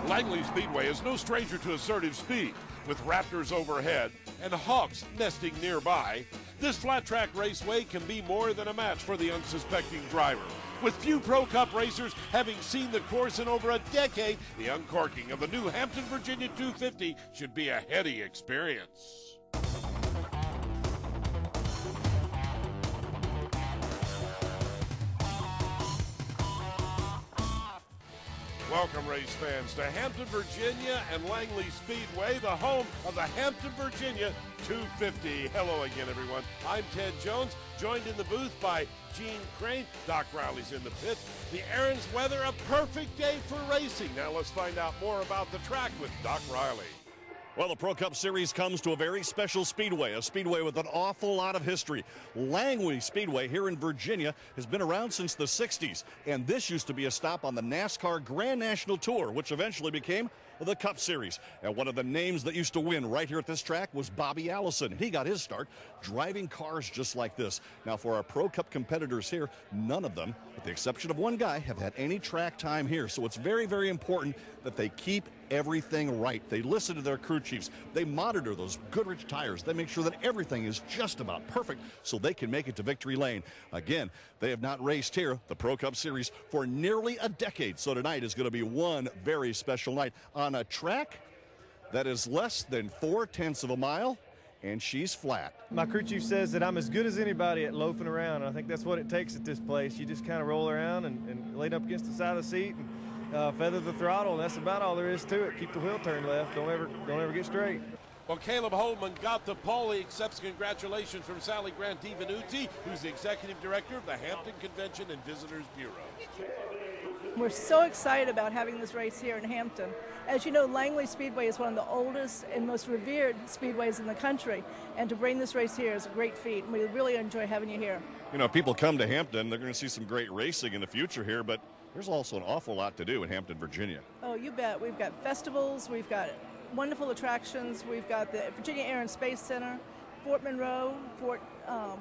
Langley Speedway is no stranger to assertive speed. With raptors overhead and hawks nesting nearby, this flat track raceway can be more than a match for the unsuspecting driver. With few Pro Cup racers having seen the course in over a decade, the uncorking of the new Hampton, Virginia 250 should be a heady experience. Welcome, race fans, to Hampton, Virginia and Langley Speedway, the home of the Hampton, Virginia 250. Hello again, everyone. I'm Ted Jones, joined in the booth by Gene Crane. Doc Riley's in the pit. The Aaron's weather, a perfect day for racing. Now let's find out more about the track with Doc Riley. Well, the Pro Cup Series comes to a very special speedway, a speedway with an awful lot of history. Langley Speedway here in Virginia has been around since the 60s, and this used to be a stop on the NASCAR Grand National Tour, which eventually became the Cup Series. And one of the names that used to win right here at this track was Bobby Allison. He got his start driving cars just like this. Now, for our Pro Cup competitors here, none of them, with the exception of one guy, have had any track time here. So it's very, very important that they keep everything right. They listen to their crew chiefs. They monitor those Goodrich tires. They make sure that everything is just about perfect so they can make it to victory lane. Again, they have not raced here, the Pro Cup Series, for nearly a decade. So tonight is going to be one very special night on a track that is less than 4/10 of a mile, and she's flat. My crew chief says that I'm as good as anybody at loafing around. I think that's what it takes at this place. You just kind of roll around and lay up against the side of the seat and feather the throttle, and that's about all there is to it. Keep the wheel turned left. Don't ever get straight. Well, Caleb Holman got the pole. He accepts congratulations from Sally Grant DiVenuti, who's the executive director of the Hampton Convention and Visitors Bureau. We're so excited about having this race here in Hampton. As you know, Langley Speedway is one of the oldest and most revered speedways in the country, and to bring this race here is a great feat, and we really enjoy having you here. You know, people come to Hampton, they're going to see some great racing in the future here, but there's also an awful lot to do in Hampton, Virginia. Oh, you bet. We've got festivals, we've got wonderful attractions, we've got the Virginia Air and Space Center, Fort Monroe, Fort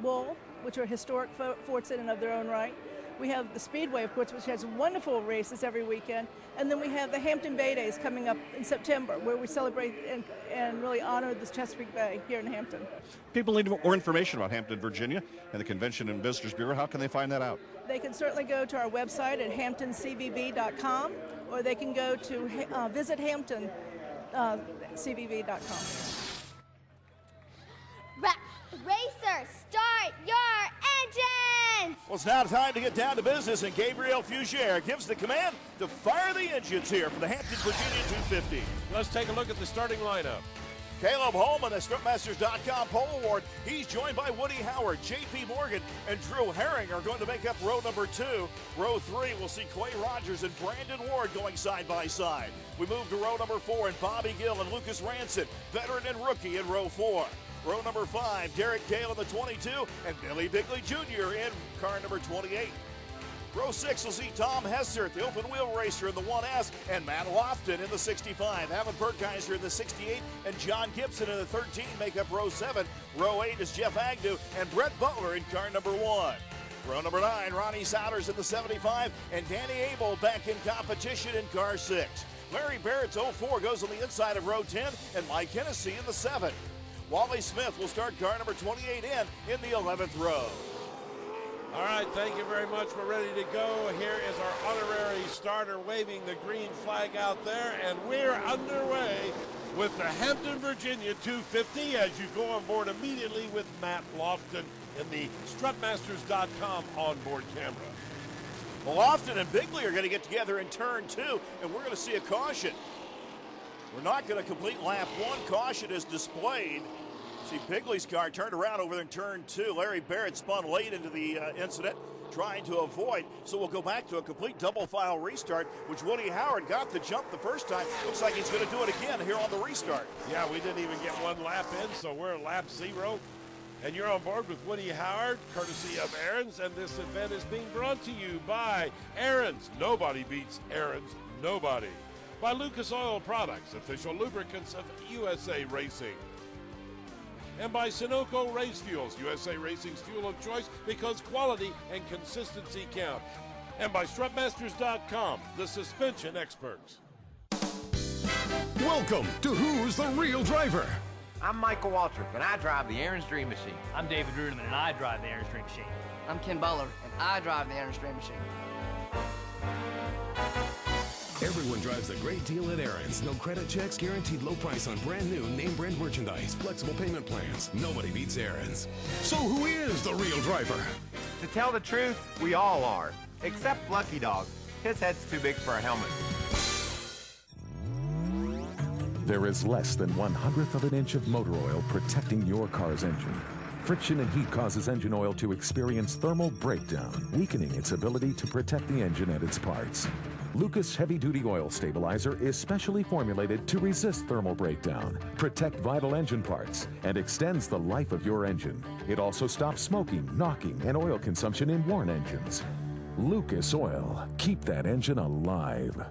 Wool, which are historic forts in and of their own right. We have the Speedway, of course, which has wonderful races every weekend. And then we have the Hampton Bay Days coming up in September, where we celebrate and really honor the Chesapeake Bay here in Hampton. People need more information about Hampton, Virginia, and the Convention and Visitors Bureau. How can they find that out? They can certainly go to our website at hamptoncvb.com, or they can go to visit hamptoncvb.com. Racer, start your engines! Well, it's now time to get down to business, and Gabriel Fugere gives the command to fire the engines here for the Hampton, Virginia 250. Let's take a look at the starting lineup. Caleb Holman, the StripMasters.com pole award. He's joined by Woody Howard, J.P. Morgan, and Drew Herring are going to make up row number 2. Row 3 will see Clay Rogers and Brandon Ward going side by side. We move to row number 4 and Bobby Gill and Lucas Ranson, veteran and rookie in row 4. Row number 5, Derek Gale in the 22, and Billy Bigley Jr. in car number 28. Row 6 will see Tom Hessert, the open wheel racer in the 1S, and Matt Lofton in the 65. Alan Burkheiser in the 68, and John Gibson in the 13 make up row 7. Row 8 is Jeff Agnew and Brett Butler in car number 1. Row number 9, Ronnie Souders in the 75, and Danny Abel back in competition in car 6. Larry Barrett's 04 goes on the inside of row 10, and Mike Hennessy in the 7. Wally Smith will start car number 28 in the 11th row. All right, thank you very much. We're ready to go. Here is our honorary starter waving the green flag out there, and we're underway with the Hampton, Virginia 250 as you go on board immediately with Matt Lofton in the StrutMasters.com onboard camera. Well, Lofton and Bigley are going to get together in turn 2, and we're going to see a caution. We're not going to complete lap 1. Caution is displayed. See Bigley's car turned around over there in turn 2. Larry Barrett spun late into the incident, trying to avoid. So we'll go back to a complete double file restart, which Woody Howard got the jump the first time. Looks like he's going to do it again here on the restart. Yeah, we didn't even get one lap in, so we're at lap 0. And you're on board with Woody Howard, courtesy of Aaron's, and this event is being brought to you by Aaron's. Nobody beats Aaron's. Nobody. By Lucas Oil Products, official lubricants of USA Racing. And by Sunoco Race Fuels, USA Racing's fuel of choice because quality and consistency count. And by StrutMasters.com, the suspension experts. Welcome to Who's the Real Driver? I'm Michael Waltrip, and I drive the Aaron's Dream Machine. I'm David Ruderman, and I drive the Aaron's Dream Machine. I'm Ken Butler, and I drive the Aaron's Dream Machine. Everyone drives a great deal at Aaron's. No credit checks, guaranteed low price on brand new name brand merchandise, flexible payment plans. Nobody beats Aaron's. So who is the real driver? To tell the truth, we all are, except Lucky Dog. His head's too big for a helmet. There is less than 1/100th of an inch of motor oil protecting your car's engine. Friction and heat causes engine oil to experience thermal breakdown, weakening its ability to protect the engine and its parts. Lucas Heavy Duty Oil Stabilizer is specially formulated to resist thermal breakdown, protect vital engine parts, and extends the life of your engine. It also stops smoking, knocking, and oil consumption in worn engines. Lucas Oil. Keep that engine alive.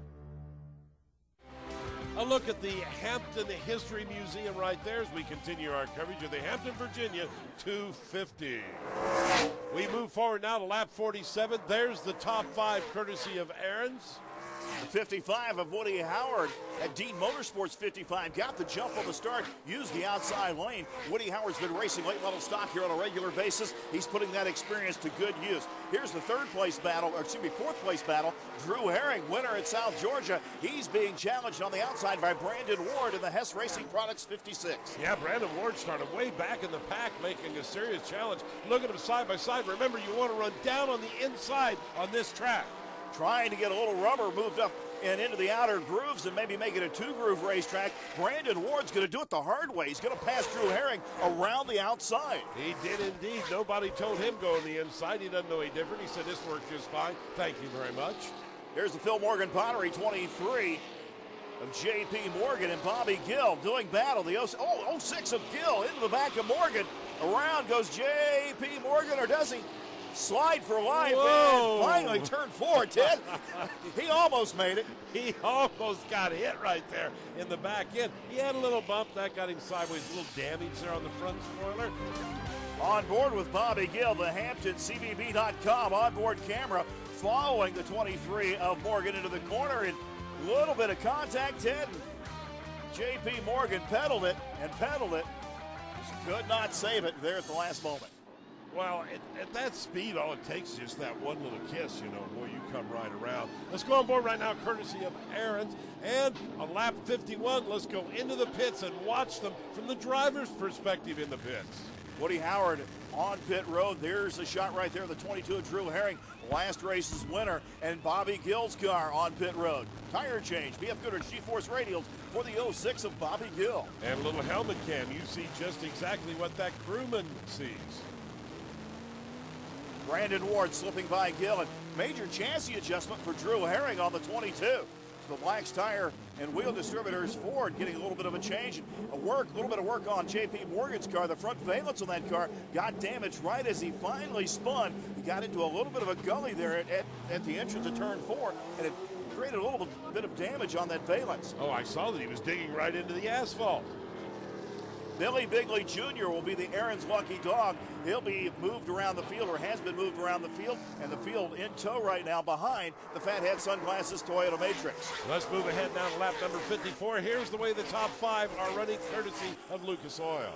A look at the Hampton History Museum right there as we continue our coverage of the Hampton, Virginia 250. We move forward now to lap 47. There's the top 5 courtesy of Aaron's. The 55 of Woody Howard at Dean Motorsports 55 got the jump on the start, used the outside lane. Woody Howard's been racing late model stock here on a regular basis. He's putting that experience to good use. Here's the fourth place battle. Drew Herring, winner at South Georgia. He's being challenged on the outside by Brandon Ward in the Hess Racing Products 56. Yeah, Brandon Ward started way back in the pack, making a serious challenge. Look at them side by side. Remember, you want to run down on the inside on this track. Trying to get a little rubber moved up and into the outer grooves and maybe make it a 2-groove racetrack. Brandon Ward's going to do it the hard way. He's going to pass Drew Herring around the outside. He did indeed. Nobody told him go on the inside. He doesn't know any different. He said this worked just fine. Thank you very much. Here's the Phil Morgan Pottery 23 of J.P. Morgan and Bobby Gill doing battle. The 06 of Gill into the back of Morgan. Around goes J.P. Morgan, or does he? Slide for life. Whoa. And finally turned forward, Ted. He almost made it. He almost got hit right there in the back end. He had a little bump. That got him sideways. A little damage there on the front spoiler. On board with Bobby Gill, the Hampton CBB.com onboard camera following the 23 of Morgan into the corner. And a little bit of contact, Ted. J.P. Morgan pedaled it. Just could not save it there at the last moment. Well, at that speed, all it takes is just that one little kiss, you know. Boy, you come right around. Let's go on board right now, courtesy of Aaron's. And on lap 51, let's go into the pits and watch them from the driver's perspective in the pits. Woody Howard on pit road. There's a shot right there, the 22 of Drew Herring, last race's winner, and Bobby Gill's car on pit road. Tire change, BF Goodrich G-Force radials for the 06 of Bobby Gill. And a little helmet cam. You see just exactly what that crewman sees. Brandon Ward slipping by Gill, and major chassis adjustment for Drew Herring on the 22. So the Black's Tire and Wheel Distributors Ford getting a little bit of a change. A little bit of work on J.P. Morgan's car. The front valence on that car got damaged right as he finally spun. He got into a little bit of a gully there at the entrance of turn 4, and it created a little bit of damage on that valence. Oh, I saw that he was digging right into the asphalt. Billy Bigley Jr. will be the Aaron's lucky dog. He'll be moved around the field, or has been moved around the field, and the field in tow right now behind the Fathead Sunglasses Toyota Matrix. Let's move ahead now to lap number 54. Here's the way the top 5 are running, courtesy of Lucas Oil.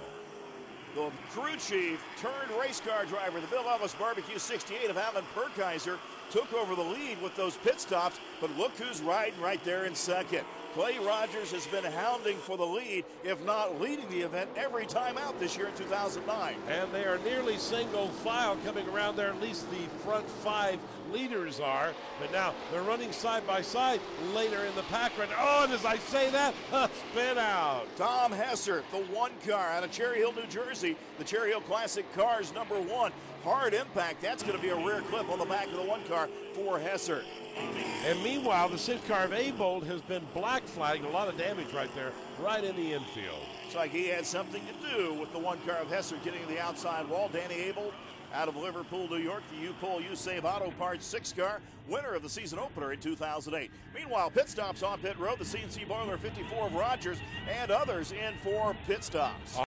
The crew chief turned race car driver, the Bill Ellis Barbecue 68 of Alan Perkeiser, took over the lead with those pit stops, but look who's riding right there in second. Clay Rogers has been hounding for the lead, if not leading the event every time out this year in 2009. And they are nearly single file coming around there, at least the front 5 leaders are. But now they're running side by side later in the pack run. Oh, and as I say that, spin out. Tom Hesser, the 1 car out of Cherry Hill, New Jersey. The Cherry Hill Classic Cars #1. Hard impact. That's going to be a rear clip on the back of the 1 car for Hesser. And meanwhile, the 6 car of Abold has been black flagged. A lot of damage right there, right in the infield. Looks like he had something to do with the 1 car of Hesser getting to the outside wall. Danny Abold out of Liverpool, New York, the U-Pole U-Save Auto Parts 6 car, winner of the season opener in 2008. Meanwhile, pit stops on pit road, the CNC Boiler 54 of Rogers and others in for pit stops.